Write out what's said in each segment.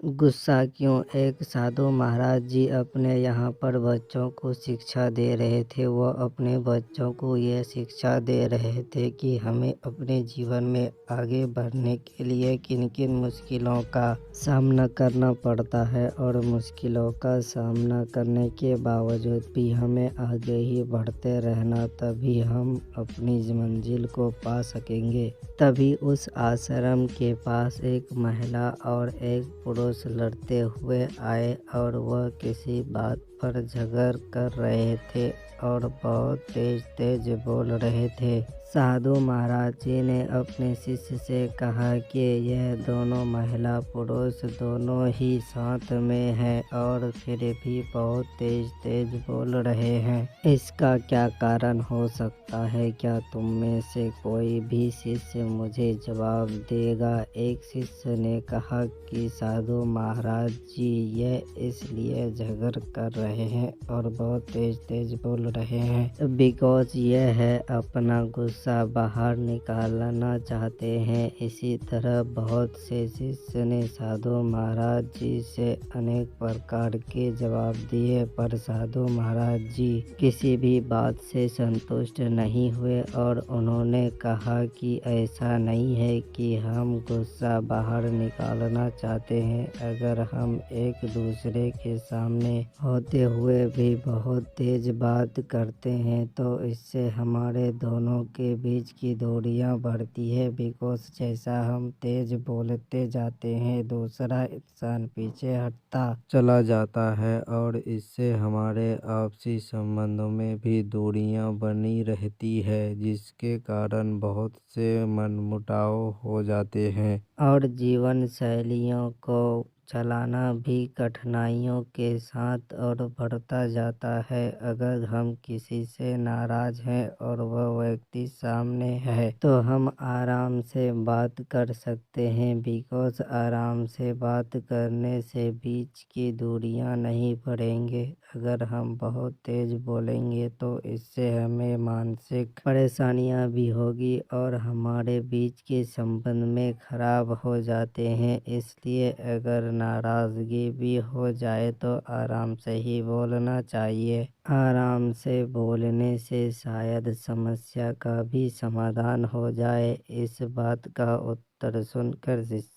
गुस्सा क्यों? एक साधु महाराज जी अपने यहाँ पर बच्चों को शिक्षा दे रहे थे। वो अपने बच्चों को ये शिक्षा दे रहे थे कि हमें अपने जीवन में आगे बढ़ने के लिए किन किन मुश्किलों का सामना करना पड़ता है और मुश्किलों का सामना करने के बावजूद भी हमें आगे ही बढ़ते रहना, तभी हम अपनी मंजिल को पा सकेंगे। तभी उस आश्रम के पास एक महिला और एक पुरुष लड़ते हुए आए और वह किसी बात पर झगड़ कर रहे थे और बहुत तेज तेज बोल रहे थे। साधु महाराज जी ने अपने शिष्य से कहा कि यह दोनों महिला पुरुष दोनों ही साथ में हैं और फिर भी बहुत तेज तेज बोल रहे हैं। इसका क्या कारण हो सकता है? क्या तुम में से कोई भी शिष्य मुझे जवाब देगा? एक शिष्य ने कहा कि साधु महाराज जी, यह इसलिए झगड़ कर रहे हैं और बहुत तेज तेज बोल रहे हैं बिकॉज यह है अपना गुस्सा बाहर निकालना चाहते हैं। इसी तरह बहुत से शिष्य ने साधु महाराज जी से अनेक प्रकार के जवाब दिए, पर साधु महाराज जी किसी भी बात से संतुष्ट नहीं हुए और उन्होंने कहा कि ऐसा नहीं है कि हम गुस्सा बाहर निकालना चाहते हैं। अगर हम एक दूसरे के सामने होते हुए भी बहुत तेज बात करते हैं तो इससे हमारे दोनों के बीच की दूरियां बढ़ती है, बिकॉज जैसा हम तेज बोलते जाते हैं दूसरा इंसान पीछे हटता चला जाता है और इससे हमारे आपसी संबंधों में भी दूरियां बनी रहती है, जिसके कारण बहुत से मनमुटाव हो जाते हैं और जीवन शैलियों को चलाना भी कठिनाइयों के साथ और बढ़ता जाता है। अगर हम किसी से नाराज हैं और वह व्यक्ति सामने है तो हम आराम से बात कर सकते हैं, बिकॉज आराम से बात करने से बीच की दूरियां नहीं बढ़ेंगे। अगर हम बहुत तेज बोलेंगे तो इससे हमें मानसिक परेशानियां भी होगी और हमारे बीच के संबंध में खराब हो जाते हैं। इसलिए अगर नाराजगी भी हो जाए तो आराम से ही बोलना चाहिए। आराम से बोलने से शायद समस्या का भी समाधान हो जाए। इस बात का उत्तर सुनकर शिष्य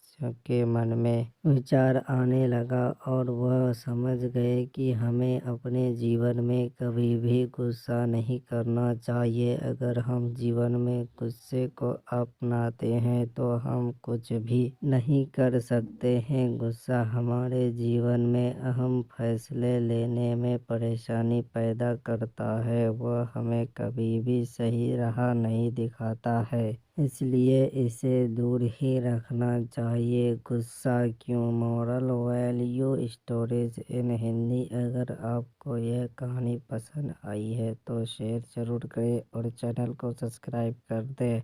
के मन में विचार आने लगा और वह समझ गए कि हमें अपने जीवन में कभी भी गुस्सा नहीं करना चाहिए। अगर हम जीवन में गुस्से को अपनाते हैं तो हम कुछ भी नहीं कर सकते हैं। गुस्सा हमारे जीवन में अहम फैसले लेने में परेशानी पैदा करता है। वह हमें कभी भी सही राह नहीं दिखाता है, इसलिए इसे दूर ही रखना चाहिए। गुस्सा क्यों? Moral value stories in Hindi. अगर आपको यह कहानी पसंद आई है तो शेयर जरूर करें और चैनल को सब्सक्राइब कर दें।